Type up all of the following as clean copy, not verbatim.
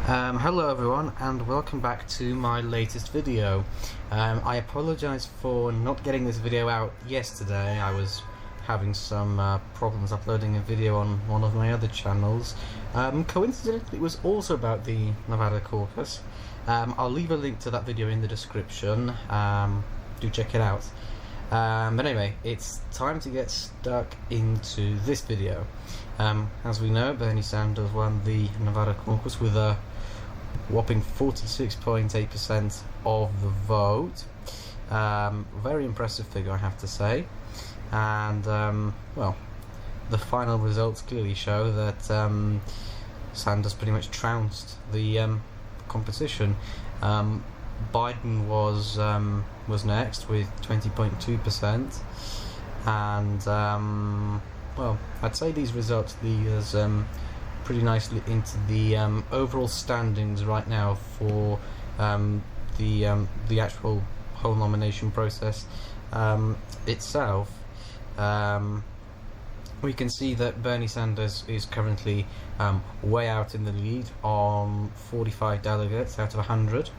Hello everyone and welcome back to my latest video. I apologise for not getting this video out yesterday. I was having some problems uploading a video on one of my other channels. Coincidentally, it was also about the Nevada Caucus. I'll leave a link to that video in the description. Do check it out. But anyway, it's time to get stuck into this video. As we know, Bernie Sanders won the Nevada Caucus with a whopping 46.8% of the vote. Very impressive figure, I have to say. And well, the final results clearly show that Sanders pretty much trounced the competition. Biden was next with 20.2%, and well, I'd say these results lead us pretty nicely into the overall standings right now for the actual whole nomination process itself. We can see that Bernie Sanders is currently way out in the lead on 45 delegates out of 100,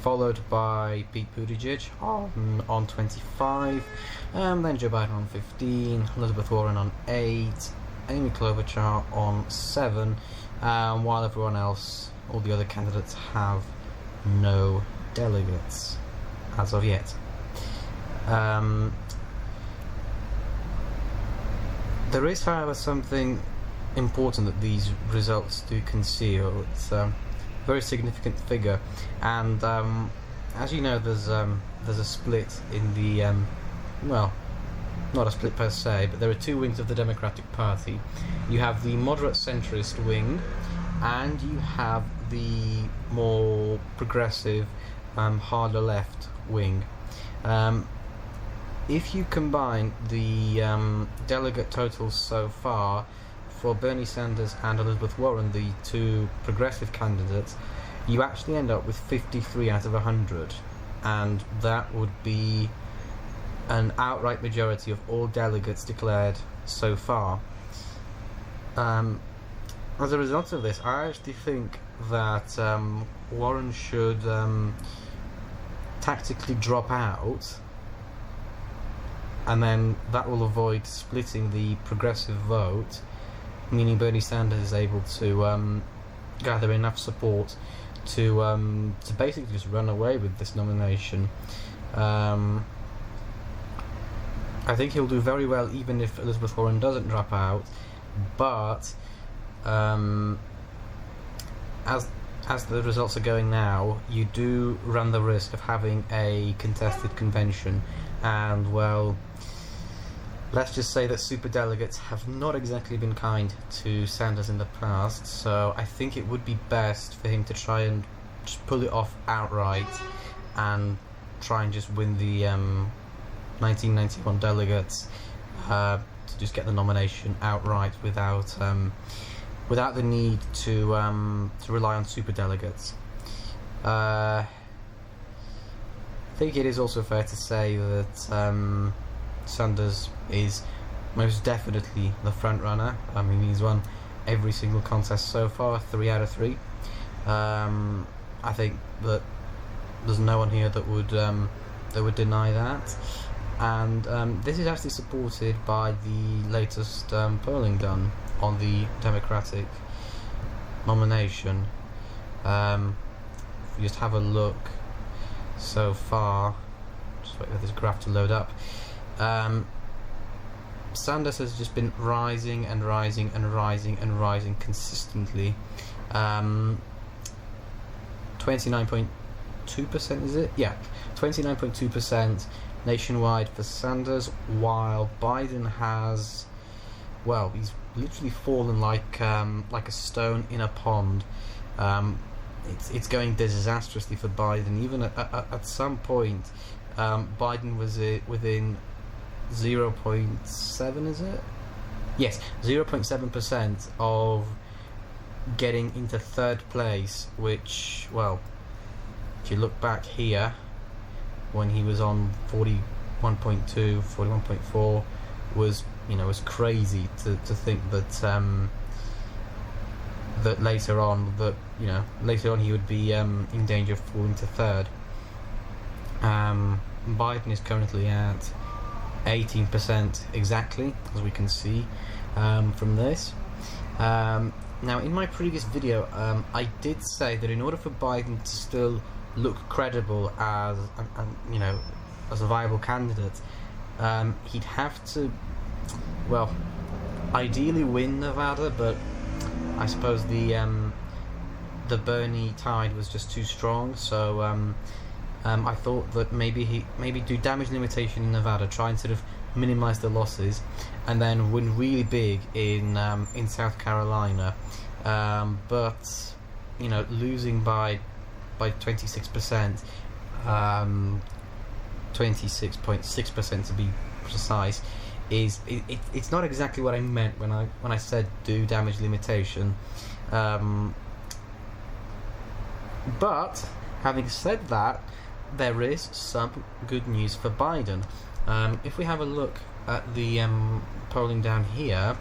followed by Pete Buttigieg on 25, then Joe Biden on 15, Elizabeth Warren on 8, Amy Klobuchar on 7, while everyone else, all the other candidates, have no delegates as of yet. There is, however, something important that these results do conceal. It's a very significant figure, and as you know, there's a split in the well, not a split per se, but there are two wings of the Democratic Party. You have the moderate centrist wing, and you have the more progressive, harder left wing. If you combine the delegate totals so far for Bernie Sanders and Elizabeth Warren, the two progressive candidates, you actually end up with 53 out of 100, and that would be an outright majority of all delegates declared so far. As a result of this, I actually think that Warren should tactically drop out, and then that will avoid splitting the progressive vote, meaning Bernie Sanders is able to gather enough support to basically just run away with this nomination. I think he'll do very well even if Elizabeth Warren doesn't drop out, but as the results are going now, you do run the risk of having a contested convention, and well, let's just say that superdelegates have not exactly been kind to Sanders in the past, so I think it would be best for him to try and just pull it off outright and try and just win the 1991 delegates, to just get the nomination outright without the need to rely on superdelegates. I think it is also fair to say that Sanders is most definitely the front runner. I mean, he's won every single contest so far, 3 out of 3. I think that there's no one here that would deny that, and this is actually supported by the latest polling done on the Democratic nomination. If you just have a look so far, just wait for this graph to load up. Sanders has just been rising and rising and rising and rising consistently. 29.2%, is it? Yeah, 29.2% nationwide for Sanders, while Biden has, well, he's literally fallen like a stone in a pond. It's going disastrously for Biden. Even at some point, Biden was within 0.7, is it? Yes, 0.7% of getting into third place, which, well, if you look back here, when he was on 41.2, 41.4, was crazy to think that that later on he would be in danger of falling to third. Biden is currently at 18% exactly, as we can see from this. Now, in my previous video, I did say that in order for Biden to still look credible as as a viable candidate, he'd have to, well, ideally win Nevada, but I suppose the Bernie tide was just too strong. So I thought that maybe do damage limitation in Nevada, try and sort of minimize the losses, and then win really big in South Carolina. But losing by 26%, 26.6% to be precise, it's not exactly what I meant when I said do damage limitation. But having said that, there is some good news for Biden. If we have a look at the polling down here,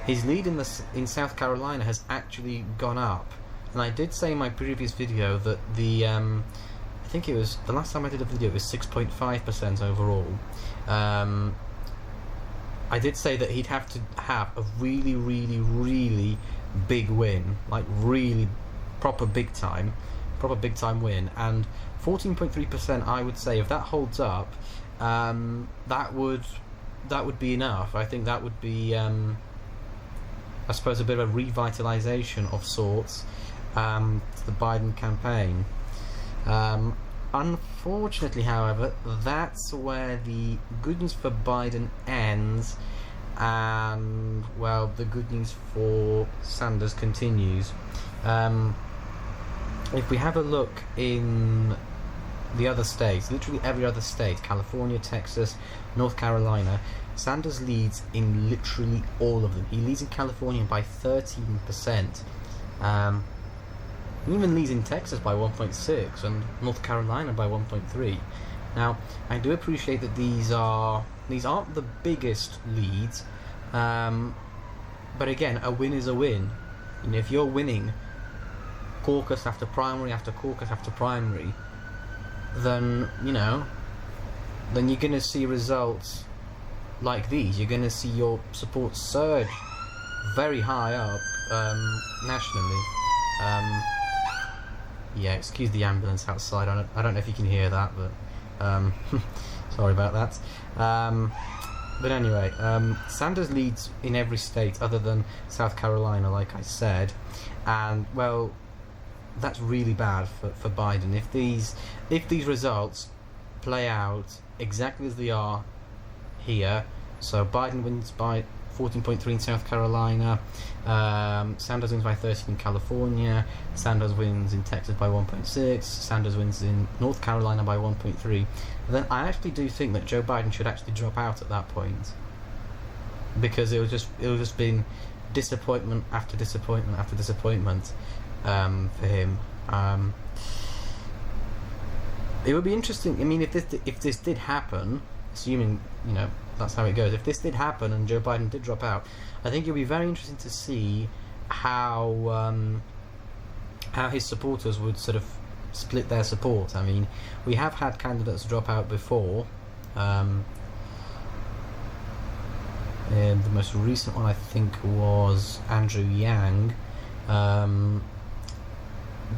his lead in South Carolina has actually gone up. And I did say in my previous video that I think it was the last time I did a video, it was 6.5% overall. I did say that he'd have to have a really, really, really big win, like really proper big time win, and 14.3%. I would say if that holds up, that would be enough. I think that would be, I suppose, a bit of a revitalization of sorts to the Biden campaign. Unfortunately, however, that's where the good news for Biden ends, and, well, the good news for Sanders continues. If we have a look in the other states, literally every other state, California, Texas, North Carolina, Sanders leads in literally all of them. He leads in California by 13%. He even leads in Texas by 1.6 and North Carolina by 1.3. Now, I do appreciate that these aren't the biggest leads, but again, a win is a win. If you're winning caucus after primary after caucus after primary, then you're going to see results like these. You're going to see your support surge very high up nationally. Yeah, excuse the ambulance outside. I don't know if you can hear that, but sorry about that. But anyway, Sanders leads in every state other than South Carolina, like I said, and, well, that's really bad for Biden. If these results play out exactly as they are here, so Biden wins by 14.3 in South Carolina, Sanders wins by 13 in California, Sanders wins in Texas by 1.6, Sanders wins in North Carolina by 1.3, then I actually do think that Joe Biden should actually drop out at that point, because it was just been disappointment after disappointment after disappointment for him. It would be interesting. I mean, if this did happen, assuming that's how it goes. If this did happen and Joe Biden did drop out, I think it would be very interesting to see how his supporters would sort of split their support. I mean, we have had candidates drop out before. And the most recent one, I think, was Andrew Yang.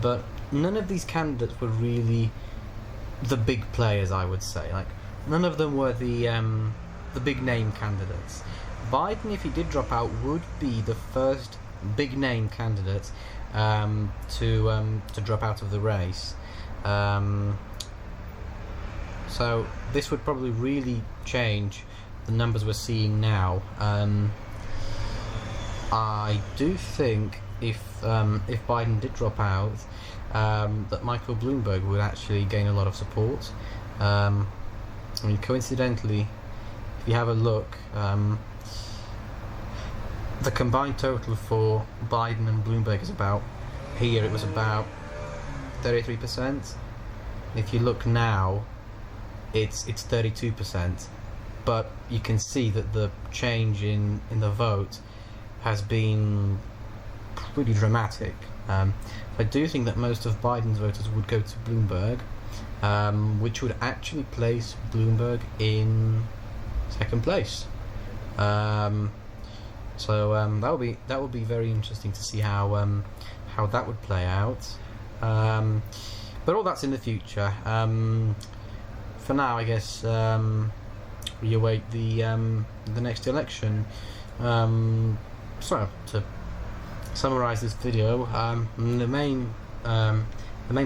But none of these candidates were really the big players, I would say. Like, none of them were the big name candidates. Biden, if he did drop out, would be the first big name candidate to drop out of the race. So this would probably really change the numbers we're seeing now. I do think if Biden did drop out, that Michael Bloomberg would actually gain a lot of support. I mean, coincidentally, if you have a look, the combined total for Biden and Bloomberg is about, here it was about 33%. If you look now, it's 32%. But you can see that the change in the vote has been pretty dramatic. I do think that most of Biden's voters would go to Bloomberg, which would actually place Bloomberg in second place. That would be very interesting to see how that would play out. But all that's in the future. For now, I guess we await the next election. So to summarize this video, the main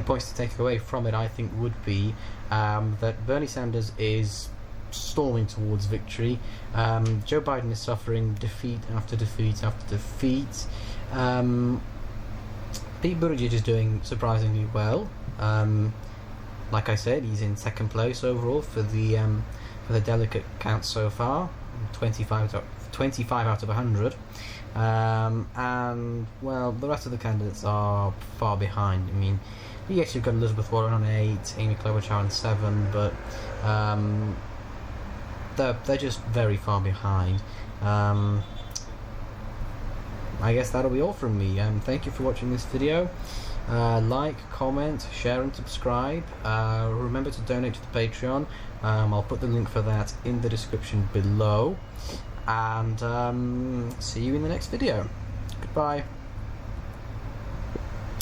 points to take away from it, I think, would be that Bernie Sanders is storming towards victory. Joe Biden is suffering defeat after defeat after defeat. Pete Buttigieg is doing surprisingly well. Like I said, he's in second place overall for the delegate count so far, 25 out of 100. And well, the rest of the candidates are far behind. I mean, yes, you've got Elizabeth Warren on 8, Amy Klobuchar on 7, but they're just very far behind. I guess that'll be all from me. Thank you for watching this video. Like, comment, share and subscribe. Remember to donate to the Patreon. I'll put the link for that in the description below. And see you in the next video. Goodbye.